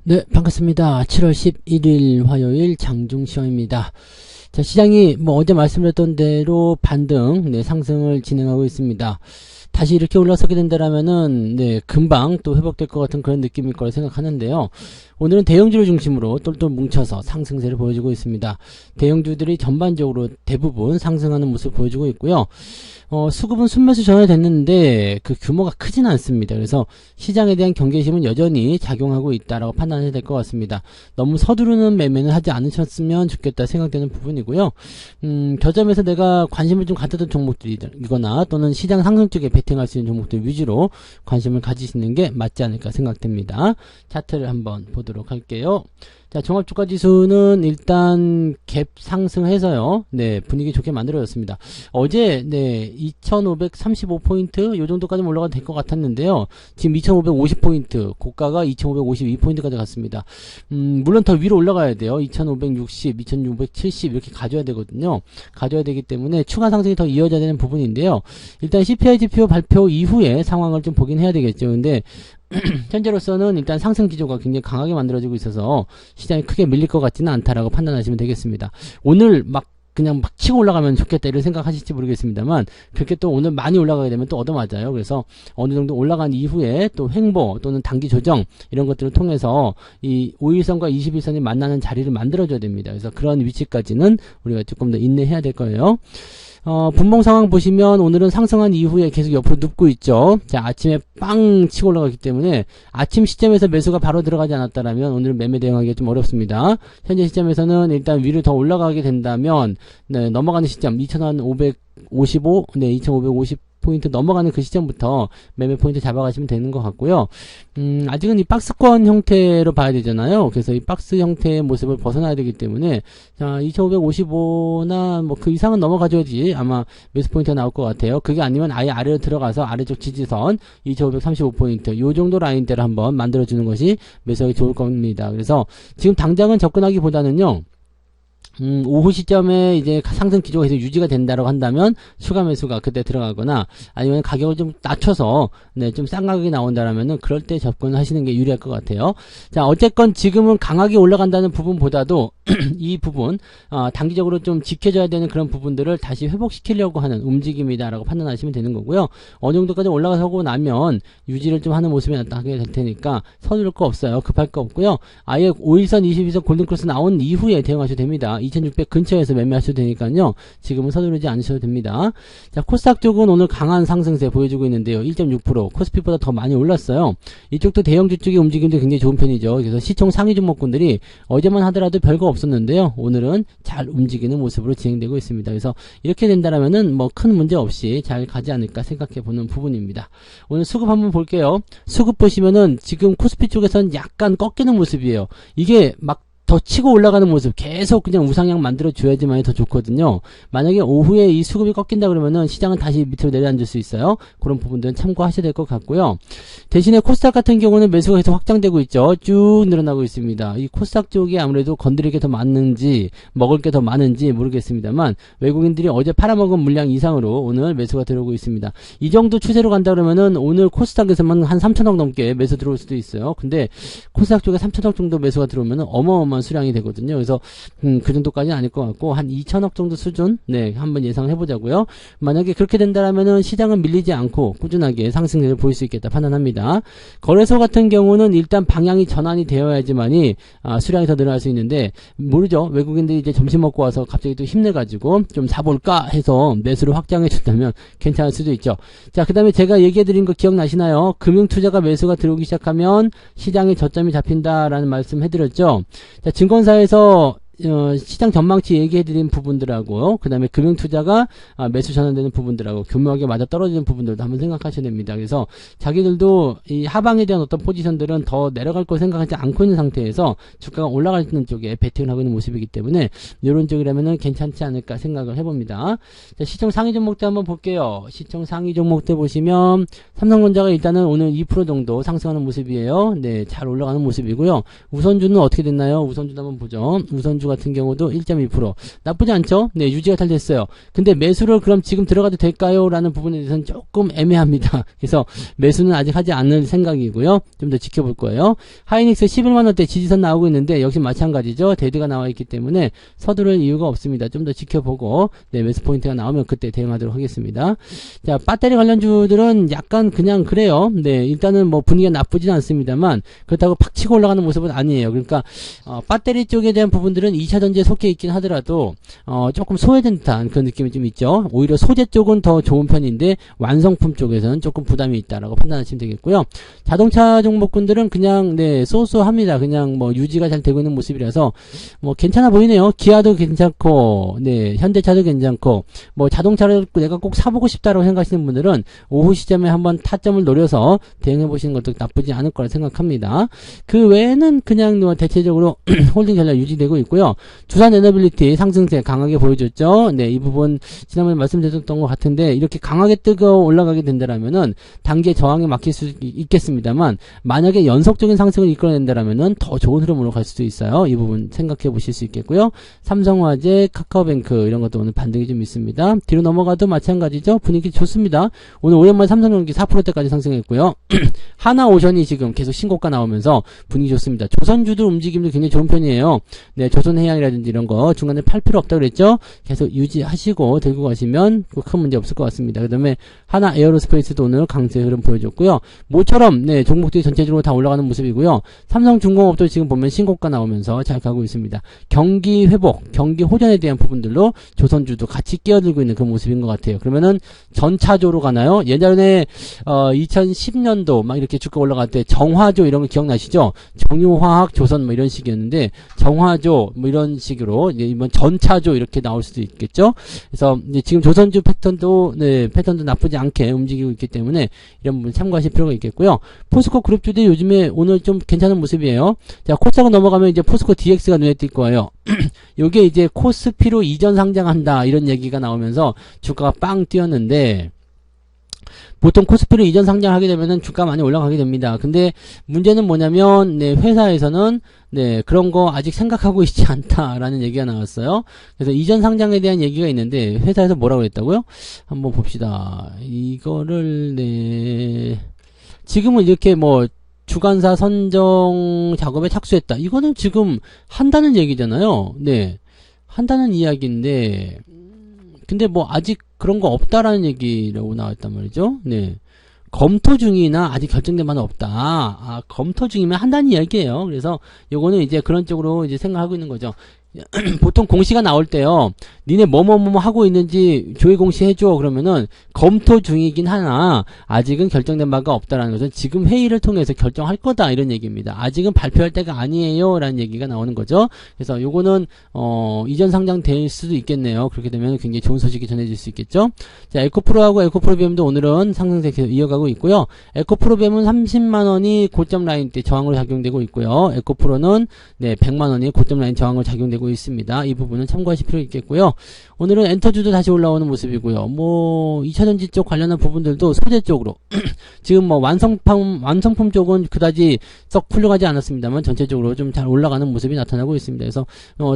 네, 반갑습니다. 7월 11일 화요일 장중시황입니다. 자, 시장이 어제 말씀드렸던 대로 반등, 상승을 진행하고 있습니다. 다시 이렇게 올라서게 된다라면은, 금방 또 회복될 것 같은 그런 느낌일 거라 생각하는데요. 오늘은 대형주를 중심으로 똘똘 뭉쳐서 상승세를 보여주고 있습니다. 대형주들이 전반적으로 대부분 상승하는 모습을 보여주고 있고요. 수급은 순매수 전환됐는데 그 규모가 크진 않습니다. 그래서 시장에 대한 경계심은 여전히 작용하고 있다라고 판단해야 될 것 같습니다. 너무 서두르는 매매는 하지 않으셨으면 좋겠다 생각되는 부분이고요. 저점에서 내가 관심을 좀 갖던 종목들이거나 또는 시장 상승 쪽에 베팅할 수 있는 종목들 위주로 관심을 가지시는 게 맞지 않을까 생각됩니다. 차트를 한번 보도록 할게요. 자, 종합주가지수는 일단 갭 상승해서요. 분위기 좋게 만들어졌습니다. 어제 2535포인트 요 정도까지 올라가도 될 것 같았는데요. 지금 2550포인트, 고가가 2552포인트까지 갔습니다. 물론 더 위로 올라가야 돼요. 2560, 2670 이렇게 가져야 되거든요. 가져야 되기 때문에 추가 상승이 더 이어져야 되는 부분인데요. 일단 CPI 지표 발표 이후에 상황을 좀 보긴 해야 되겠죠. 근데 현재로서는 일단 상승 기조가 굉장히 강하게 만들어지고 있어서 시장이 크게 밀릴 것 같지는 않다라고 판단하시면 되겠습니다. 오늘 그냥 막 치고 올라가면 좋겠다 이런 생각하실지 모르겠습니다만 그렇게 또 오늘 많이 올라가게 되면 또 얻어맞아요. 그래서 어느 정도 올라간 이후에 또 횡보 또는 단기 조정 이런 것들을 통해서 이 5일선과 21선이 만나는 자리를 만들어줘야 됩니다. 그래서 그런 위치까지는 우리가 조금 더 인내해야 될 거예요. 분봉 상황 보시면 오늘은 상승한 이후에 계속 옆으로 눕고 있죠. 자, 아침에 빵 치고 올라가기 때문에 아침 시점에서 매수가 바로 들어가지 않았다라면 오늘은 매매 대응하기가 좀 어렵습니다. 현재 시점에서는 일단 위로 더 올라가게 된다면 넘어가는 시점 2555, 2550포인트 넘어가는 그 시점부터 매매 포인트 잡아가시면 되는 것 같고요. 아직은 이 박스권 형태로 봐야 되잖아요. 그래서 이 박스 형태의 모습을 벗어나야 되기 때문에 자, 2555나 그 이상은 넘어가줘야지 아마 매수 포인트가 나올 것 같아요. 그게 아니면 아예 아래로 들어가서 아래쪽 지지선 2535포인트 요 정도 라인대로 한번 만들어주는 것이 매수하기 좋을 겁니다. 그래서 지금 당장은 접근하기보다는요. 오후 시점에 이제 상승 기조가 계속 유지가 된다고 한다면 추가 매수가 그때 들어가거나 아니면 가격을 좀 낮춰서 좀 싼 가격이 나온다라면은 그럴 때 접근하시는 게 유리할 것 같아요. 자, 어쨌건 지금은 강하게 올라간다는 부분보다도 이 부분 단기적으로 좀 지켜져야 되는 그런 부분들을 다시 회복시키려고 하는 움직임이다라고 판단하시면 되는 거고요. 어느 정도까지 올라가고 나면 유지를 좀 하는 모습이 나타나게 될 테니까 서두를 거 없어요. 급할 거 없고요. 아예 5일선 22선 골든크로스 나온 이후에 대응하셔도 됩니다. 2600 근처에서 매매하셔도 되니까요. 지금은 서두르지 않으셔도 됩니다. 자, 코스닥 쪽은 오늘 강한 상승세 보여주고 있는데요. 1.6% 코스피보다 더 많이 올랐어요. 이쪽도 대형주 쪽의 움직임도 굉장히 좋은 편이죠. 그래서 시총 상위 종목군들이 어제만 하더라도 별거 없었는데요. 오늘은 잘 움직이는 모습으로 진행되고 있습니다. 그래서 이렇게 된다라면은 큰 문제 없이 잘 가지 않을까 생각해 보는 부분입니다. 오늘 수급 한번 볼게요. 수급 보시면은 지금 코스피 쪽에서는 약간 꺾이는 모습이에요. 이게 더 치고 올라가는 모습 계속 그냥 우상향 만들어 줘야지만이 더 좋거든요. 만약에 오후에 이 수급이 꺾인다 그러면은 시장은 다시 밑으로 내려앉을 수 있어요. 그런 부분들은 참고하셔야 될 것 같고요. 대신에 코스닥 같은 경우는 매수가 계속 확장되고 있죠. 쭉 늘어나고 있습니다. 이 코스닥 쪽이 아무래도 건드릴 게 더 많은지 먹을 게 더 많은지 모르겠습니다만 외국인들이 어제 팔아먹은 물량 이상으로 오늘 매수가 들어오고 있습니다. 이 정도 추세로 간다 그러면은 오늘 코스닥에서만 한 3천억 넘게 매수 들어올 수도 있어요. 근데 코스닥 쪽에 3천억 정도 매수가 들어오면은 어마어마한 수량이 되거든요. 그래서 그 정도까지는 아닐 것 같고 한 2천억 정도 수준 한번 예상을 해보자고요. 만약에 그렇게 된다라면은 시장은 밀리지 않고 꾸준하게 상승세를 보일 수 있겠다 판단합니다. 거래소 같은 경우는 일단 방향이 전환이 되어야지만이 수량이 더 늘어날 수 있는데 모르죠. 외국인들이 이제 점심 먹고 와서 갑자기 또 힘내가지고 좀 사볼까 해서 매수를 확장해 준다면 괜찮을 수도 있죠. 자, 그 다음에 제가 얘기해드린 거 기억나시나요? 금융투자가 매수가 들어오기 시작하면 시장의 저점이 잡힌다라는 말씀 해드렸죠. 자, 증권사에서 시장 전망치 얘기해드린 부분들하고 그 다음에 금융투자가 매수 전환되는 부분들하고 교묘하게 맞아 떨어지는 부분들도 한번 생각하셔야 됩니다. 그래서 자기들도 이 하방에 대한 어떤 포지션들은 더 내려갈 거 생각하지 않고 있는 상태에서 주가가 올라가는 쪽에 베팅을 하고 있는 모습이기 때문에 이런 쪽이라면은 괜찮지 않을까 생각을 해봅니다. 자, 시총 상위 종목들 한번 볼게요. 시총 상위 종목들 보시면 삼성전자가 일단은 오늘 2% 정도 상승하는 모습이에요. 잘 올라가는 모습이고요. 우선주는 어떻게 됐나요? 우선주도 한번 보죠. 우선주 조선주 같은 경우도 1.2%. 나쁘지 않죠? 네, 유지가 잘 됐어요. 근데 매수를 그럼 지금 들어가도 될까요? 라는 부분에 대해서는 조금 애매합니다. 그래서 매수는 아직 하지 않을 생각이고요. 좀 더 지켜볼 거예요. 하이닉스 11만원대 지지선 나오고 있는데 역시 마찬가지죠. 데드가 나와 있기 때문에 서두를 이유가 없습니다. 좀 더 지켜보고 네, 매수 포인트가 나오면 그때 대응하도록 하겠습니다. 자, 배터리 관련주들은 약간 그냥 그래요. 네, 일단은 뭐 분위기가 나쁘진 않습니다만 그렇다고 팍 치고 올라가는 모습은 아니에요. 그러니까 배터리 쪽에 대한 부분들은 2차전지에 속해 있긴 하더라도 조금 소외된 듯한 그런 느낌이 좀 있죠. 오히려 소재 쪽은 더 좋은 편인데 완성품 쪽에서는 조금 부담이 있다라고 판단하시면 되겠고요. 자동차 종목군들은 그냥 네, 쏘쏘합니다. 그냥 뭐 유지가 잘 되고 있는 모습이라서 뭐 괜찮아 보이네요. 기아도 괜찮고 네, 현대차도 괜찮고 뭐 자동차를 내가 꼭 사보고 싶다라고 생각하시는 분들은 오후 시점에 한번 타점을 노려서 대응해 보시는 것도 나쁘지 않을 거라 생각합니다. 그 외에는 그냥 뭐 대체적으로 홀딩 전략 유지되고 있고요. 두산 에너빌리티 상승세 강하게 보여줬죠. 네, 이 부분 지난번에 말씀드렸던 것 같은데 이렇게 강하게 뜨거 올라가게 된다라면은 단계 저항에 막힐 수 있겠습니다만 만약에 연속적인 상승을 이끌어낸다라면은 더 좋은 흐름으로 갈 수도 있어요. 이 부분 생각해 보실 수 있겠고요. 삼성화재, 카카오뱅크 이런 것도 오늘 반등이 좀 있습니다. 뒤로 넘어가도 마찬가지죠. 분위기 좋습니다. 오늘 오랜만에 삼성전기 4%대까지 상승했고요. 하나오션이 지금 계속 신고가 나오면서 분위기 좋습니다. 조선주들 움직임도 굉장히 좋은 편이에요. 네, 조선해양이라든지 이런 거 중간에 팔 필요 없다고 그랬죠. 계속 유지하시고 들고 가시면 큰 문제 없을 것 같습니다. 그 다음에 하나 에어로스페이스도 오늘 강세 흐름 보여줬고요. 모처럼 네, 종목들이 전체적으로 다 올라가는 모습이고요. 삼성중공업도 지금 보면 신고가 나오면서 잘 가고 있습니다. 경기 회복, 경기 호전에 대한 부분들로 조선주도 같이 끼어들고 있는 그런 모습인 것 같아요. 그러면은 전차조로 가나요? 예전에 2010년도 막 이렇게 주가 올라갈 때 정화조 이런 거 기억나시죠? 정유화학 조선 뭐 이런 식이었는데 정화조 뭐 이런 식으로 이번 전차조 이렇게 나올 수도 있겠죠? 그래서 이제 지금 조선주 패턴도 네, 패턴도 나쁘지 않게 움직이고 있기 때문에 이런 부분 참고하실 필요가 있겠고요. 포스코 그룹주도 요즘에 오늘 좀 괜찮은 모습이에요. 자, 코스닥으로 넘어가면 이제 포스코 DX가 눈에 띌 거예요. 요게 이제 코스피로 이전 상장한다 이런 얘기가 나오면서 주가가 빵 뛰었는데 보통 코스피로 이전 상장하게 되면은 주가 많이 올라가게 됩니다. 근데 문제는 뭐냐면 네, 회사에서는 네, 그런 거 아직 생각하고 있지 않다라는 얘기가 나왔어요. 그래서 이전 상장에 대한 얘기가 있는데 회사에서 뭐라고 했다고요? 한번 봅시다. 이거를 네, 지금은 이렇게 뭐 주관사 선정 작업에 착수했다. 이거는 지금 한다는 얘기잖아요. 네, 한다는 이야기인데 근데 뭐 아직 그런 거 없다라는 얘기라고 나왔단 말이죠. 네. 검토 중이나 아직 결정된 바는 없다. 아, 검토 중이면 한다는 이야기예요. 그래서 요거는 이제 그런 쪽으로 이제 생각하고 있는 거죠. 보통 공시가 나올 때요. 니네 뭐뭐뭐 하고 있는지 조회 공시 해줘. 그러면은 검토 중이긴 하나 아직은 결정된 바가 없다라는 것은 지금 회의를 통해서 결정할 거다 이런 얘기입니다. 아직은 발표할 때가 아니에요 라는 얘기가 나오는 거죠. 그래서 요거는 이전 상장 될 수도 있겠네요. 그렇게 되면 굉장히 좋은 소식이 전해질 수 있겠죠. 자, 에코프로하고 에코프로비엠도 오늘은 상승세 계속 이어가고 있고요. 에코프로비엠은 30만원이 고점 라인 때 저항으로 작용되고 있고요. 에코프로는 네, 100만원이 고점 라인 저항으로 작용되고 있습니다. 이 부분은 참고하실 필요 있겠고요. 오늘은 엔터주도 다시 올라오는 모습이고요. 뭐 2차전지 쪽 관련한 부분들도 소재 쪽으로 지금 뭐 완성품 쪽은 그다지 썩 훌륭하지 않았습니다만 전체적으로 좀 잘 올라가는 모습이 나타나고 있습니다. 그래서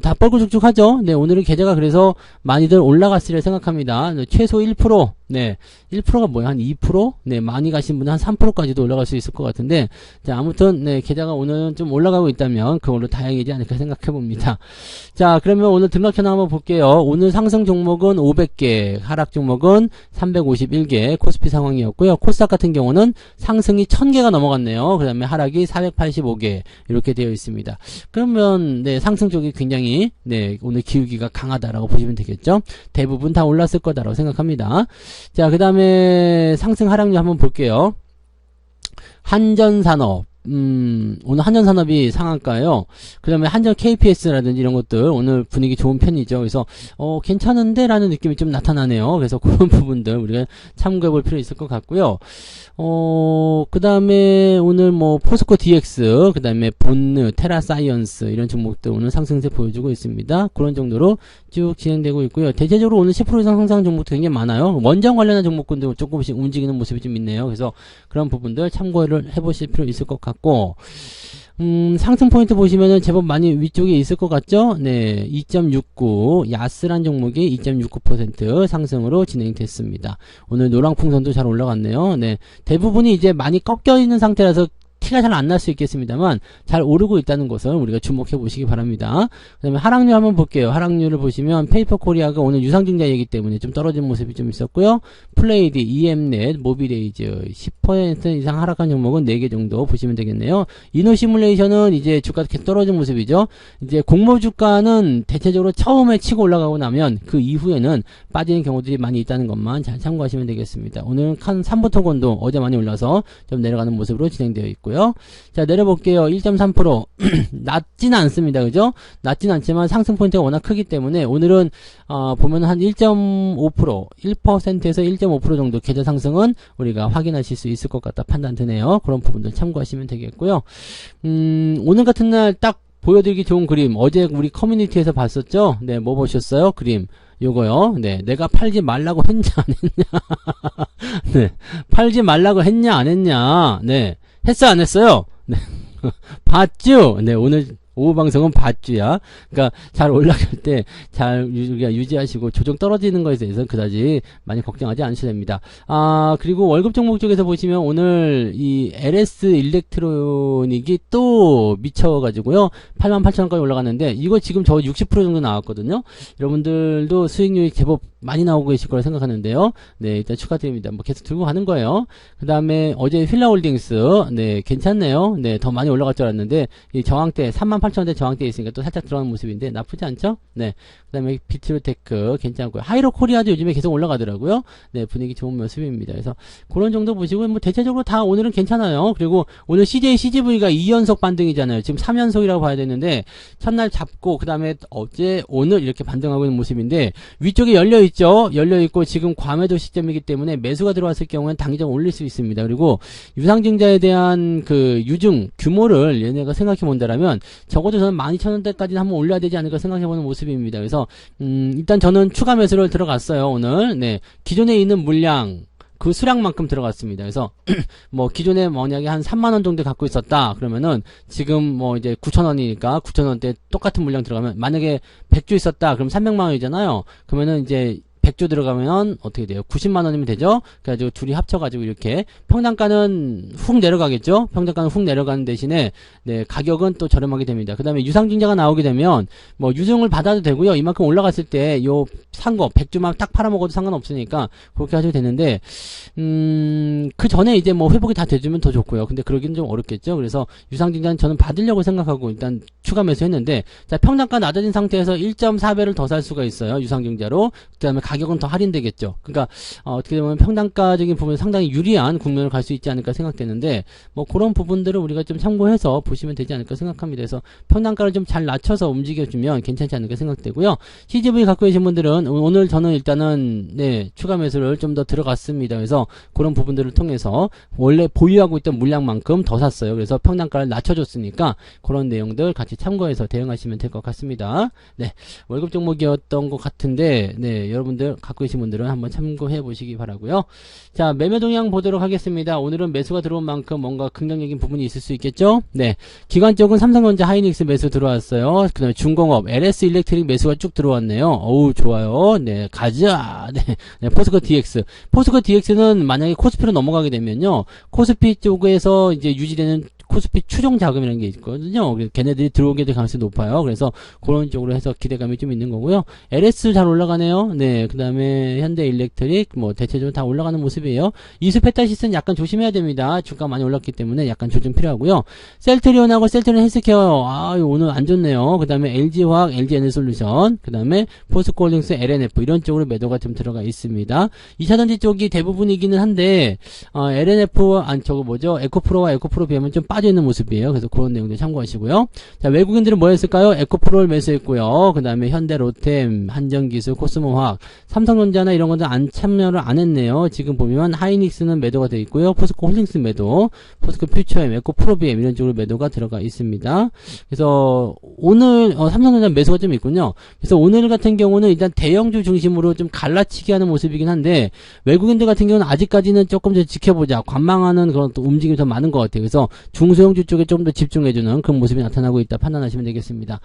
다 뻘꿀죽죽하죠. 네, 오늘은 계좌가 그래서 많이들 올라갔으리라 생각합니다. 최소 1%, 네, 1%가 뭐야? 한 2%? 네, 많이 가신 분은 한 3%까지도 올라갈 수 있을 것 같은데, 자, 아무튼 네, 계좌가 오늘은 좀 올라가고 있다면 그걸로 다행이지 않을까 생각해 봅니다. 자, 그러면 오늘 등락현황 한번 볼게요. 오늘 상승 종목은 500개, 하락 종목은 351개, 코스피 상황이었고요. 코스닥 같은 경우는 상승이 1000개가 넘어갔네요. 그 다음에 하락이 485개, 이렇게 되어 있습니다. 그러면, 네, 상승 쪽이 굉장히, 네, 오늘 기울기가 강하다라고 보시면 되겠죠. 대부분 다 올랐을 거다라고 생각합니다. 자, 그 다음에 상승 하락률 한번 볼게요. 한전산업. 오늘 한전산업이 상한가예요. 그 다음에 한전 KPS라든지 이런 것들 오늘 분위기 좋은 편이죠. 그래서 괜찮은데 라는 느낌이 좀 나타나네요. 그래서 그런 부분들 우리가 참고해 볼 필요 있을 것 같고요. 그 다음에 오늘 뭐 포스코 DX, 그 다음에 본느, 테라사이언스 이런 종목들 오늘 상승세 보여주고 있습니다. 그런 정도로 쭉 진행되고 있고요. 대체적으로 오늘 10% 이상 상승한 종목도 굉장히 많아요. 원전 관련한 종목군도 조금씩 움직이는 모습이 좀 있네요. 그래서 그런 부분들 참고를 해보실 필요 있을 것 같고 같고, 상승 포인트 보시면은 제법 많이 위쪽에 있을 것 같죠? 네, 2.69, 야스란 종목이 2.69% 상승으로 진행됐습니다. 오늘 노랑풍선도 잘 올라갔네요. 네, 대부분이 이제 많이 꺾여 있는 상태라서 티가 잘 안 날 수 있겠습니다만 잘 오르고 있다는 것을 우리가 주목해 보시기 바랍니다. 그 다음에 하락률 한번 볼게요. 하락률을 보시면 페이퍼 코리아가 오늘 유상증자이기 때문에 좀 떨어진 모습이 좀 있었고요. 플레이드, EM넷, 모비레이즈 10% 이상 하락한 종목은 4개 정도 보시면 되겠네요. 이노시뮬레이션은 이제 주가 계속 떨어진 모습이죠. 이제 공모주가는 대체적으로 처음에 치고 올라가고 나면 그 이후에는 빠지는 경우들이 많이 있다는 것만 잘 참고하시면 되겠습니다. 오늘은 칸 3부터건도 어제 많이 올라서 좀 내려가는 모습으로 진행되어 있고요. 자, 내려볼게요. 1.3% 낮진 않습니다. 그죠? 낮진 않지만 상승 포인트가 워낙 크기 때문에 오늘은 보면 한 1.5% 1%에서 1.5% 정도 계좌 상승은 우리가 확인하실 수 있을 것 같다 판단 드네요. 그런 부분들 참고하시면 되겠고요. 오늘 같은 날 딱 보여드리기 좋은 그림 어제 우리 커뮤니티에서 봤었죠? 네, 뭐 보셨어요? 그림 요거요. 네, 내가 팔지 말라고 했냐 안 했냐? 네, 팔지 말라고 했냐 안 했냐? 네, 했어 안 했어요? 네, 봤죠? 네, 오늘 오후 방송은 봤주야. 그러니까 잘 올라갈 때 잘 유지하시고 조정 떨어지는 것에 대해서는 그다지 많이 걱정하지 않으셔도 됩니다. 그리고 월급 종목 쪽에서 보시면 오늘 이 LS 일렉트로닉이 또 미쳐가지고요. 88,000원까지 올라갔는데 이거 지금 저 60% 정도 나왔거든요. 여러분들도 수익률이 제법 많이 나오고 계실 거라 생각하는데요. 네, 일단 축하드립니다. 뭐 계속 들고 가는 거예요. 그 다음에 어제 휠라홀딩스, 네, 괜찮네요. 네, 더 많이 올라갈 줄 알았는데, 이 저항대, 38,000원대 저항대 있으니까 또 살짝 들어가는 모습인데, 나쁘지 않죠? 네. 그 다음에 비트로테크, 괜찮고요. 하이로 코리아도 요즘에 계속 올라가더라고요. 네, 분위기 좋은 모습입니다. 그래서, 그런 정도 보시고, 뭐, 대체적으로 다 오늘은 괜찮아요. 그리고 오늘 CJ, CGV가 2연속 반등이잖아요. 지금 3연속이라고 봐야 되는데, 첫날 잡고, 그 다음에 어제, 오늘 이렇게 반등하고 있는 모습인데, 위쪽에 열려있죠? 열려있고, 지금 과매도 시점이기 때문에 매수가 들어왔을 경우에는 당장 올릴 수 있습니다. 그리고 유상증자에 대한 그 유증, 규모를 얘네가 생각해 본다라면, 적어도 저는 12,000원대까지는 한번 올려야 되지 않을까 생각해 보는 모습입니다. 그래서, 일단 저는 추가 매수를 들어갔어요, 오늘. 네. 기존에 있는 물량, 그 수량만큼 들어갔습니다. 그래서 뭐 기존에 만약에 한 3만원 정도 갖고 있었다 그러면은 지금 뭐 이제 9,000원이니까 9,000원대 똑같은 물량 들어가면 만약에 100주 있었다 그럼 300만원이잖아요. 그러면은 이제 100조 들어가면 어떻게 돼요? 90만원이면 되죠? 그래가지고 둘이 합쳐가지고 이렇게 평단가는 훅 내려가겠죠? 평단가는 훅 내려가는 대신에 네, 가격은 또 저렴하게 됩니다. 그 다음에 유상증자가 나오게 되면 뭐 유증을 받아도 되고요. 이만큼 올라갔을 때 요 산 거 100주만 딱 팔아먹어도 상관없으니까 그렇게 하셔도 되는데 그 전에 이제 뭐 회복이 다 돼주면 더 좋고요. 근데 그러기는 좀 어렵겠죠? 그래서 유상증자는 저는 받으려고 생각하고 일단 추가 매수했는데 자, 평단가 낮아진 상태에서 1.4배를 더 살 수가 있어요. 유상증자로. 그 다음에 가격은 더 할인되겠죠. 그러니까 어떻게 보면 평단가적인 부분에 상당히 유리한 국면을 갈 수 있지 않을까 생각되는데 뭐 그런 부분들을 우리가 좀 참고해서 보시면 되지 않을까 생각합니다. 그래서 평단가를 좀 잘 낮춰서 움직여주면 괜찮지 않을까 생각되고요. CGV 갖고 계신 분들은 오늘 저는 일단은 네, 추가 매수를 좀 더 들어갔습니다. 그래서 그런 부분들을 통해서 원래 보유하고 있던 물량만큼 더 샀어요. 그래서 평단가를 낮춰줬으니까 그런 내용들 같이 참고해서 대응하시면 될 것 같습니다. 네, 월급 종목이었던 것 같은데 네, 여러분들 갖고 계신 분들은 한번 참고해 보시기 바라고요. 자, 매매 동향 보도록 하겠습니다. 오늘은 매수가 들어온 만큼 뭔가 긍정적인 부분이 있을 수 있겠죠? 네, 기관 쪽은 삼성전자, 하이닉스 매수 들어왔어요. 그 다음에 중공업, LS 일렉트릭 매수가 쭉 들어왔네요. 어우, 좋아요. 네, 가자. 네, 네, 포스코 DX. 포스코 DX는 만약에 코스피로 넘어가게 되면요, 코스피 쪽에서 이제 유지되는 코스피 추종 자금이라는 게 있거든요. 걔네들이 들어오게 될 가능성이 높아요. 그래서 그런 쪽으로 해서 기대감이 좀 있는 거고요. LS 잘 올라가네요. 네, 그 다음에 현대 일렉트릭 뭐 대체적으로 다 올라가는 모습이에요. 이수페타시스는 약간 조심해야 됩니다. 주가 많이 올랐기 때문에 약간 조정 필요하고요. 셀트리온하고 셀트리온 헬스케어 오늘 안 좋네요. 그 다음에 LG화학, LG에너솔루션, 그 다음에 포스코홀딩스, LNF 이런 쪽으로 매도가 좀 들어가 있습니다. 2차전지 쪽이 대부분이기는 한데 LNF 저거 뭐죠? 에코프로와 에코프로 비하면 좀 빠져 있는 모습이에요. 그래서 그런 내용들 참고하시고요. 자, 외국인들은 뭐 했을까요? 에코프로를 매수했고요. 그 다음에 현대, 로템, 한전기술, 코스모화학, 삼성전자나 이런 것들 안 참여를 안 했네요. 지금 보면 하이닉스는 매도가 되어 있고요. 포스코 홀딩스 매도, 포스코 퓨처엠, 에코프로 비엠 이런 쪽으로 매도가 들어가 있습니다. 그래서 오늘 삼성전자 매수가 좀 있군요. 그래서 오늘 같은 경우는 일단 대형주 중심으로 좀 갈라치기 하는 모습이긴 한데 외국인들 같은 경우는 아직까지는 조금 더 지켜보자. 관망하는 그런 또 움직임이 더 많은 것 같아요. 그래서 중소형주 쪽에 좀 더 집중해주는 그런 모습이 나타나고 있다 판단하시면 되겠습니다.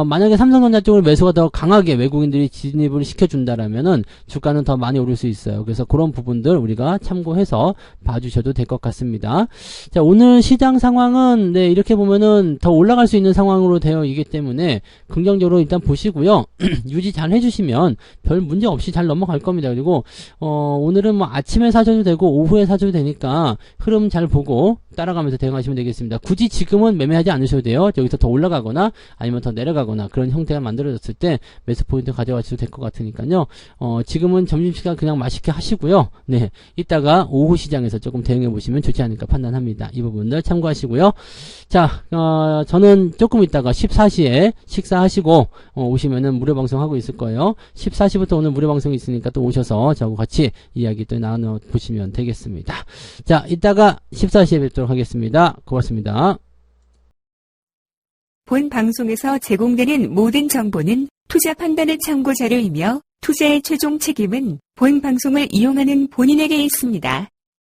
만약에 삼성전자 쪽을 매수가 더 강하게 외국인들이 진입을 시켜준다라면은 주가는 더 많이 오를 수 있어요. 그래서 그런 부분들 우리가 참고해서 봐주셔도 될 것 같습니다. 자, 오늘 시장 상황은 네, 이렇게 보면은 더 올라갈 수 있는 상황으로 되어 있기 때문에 긍정적으로 일단 보시고요. 유지 잘 해주시면 별 문제 없이 잘 넘어갈 겁니다. 그리고 오늘은 뭐 아침에 사셔도 되고 오후에 사셔도 되니까 흐름 잘 보고 따라가면서 대응하시면 되겠습니다. 굳이 지금은 매매하지 않으셔도 돼요. 여기서 더 올라가거나 아니면 더 내려가거나 그런 형태가 만들어졌을 때 매수 포인트 가져가셔도 될 것 같으니까요. 지금은 점심시간 그냥 맛있게 하시고요. 네, 이따가 오후 시장에서 조금 대응해 보시면 좋지 않을까 판단합니다. 이 부분들 참고하시고요. 자, 저는 조금 이따가 14시에 식사하시고 오시면은 무료 방송 하고 있을 거예요. 14시부터 오늘 무료 방송이 있으니까 또 오셔서 저하고 같이 이야기 또 나눠 보시면 되겠습니다. 자, 이따가 14시에 뵙도록 하겠습니다. 고맙습니다. 본 방송에서 제공되는 모든 정보는 투자 판단의 참고 자료이며 투자의 최종 책임은 본 방송을 이용하는 본인에게 있습니다.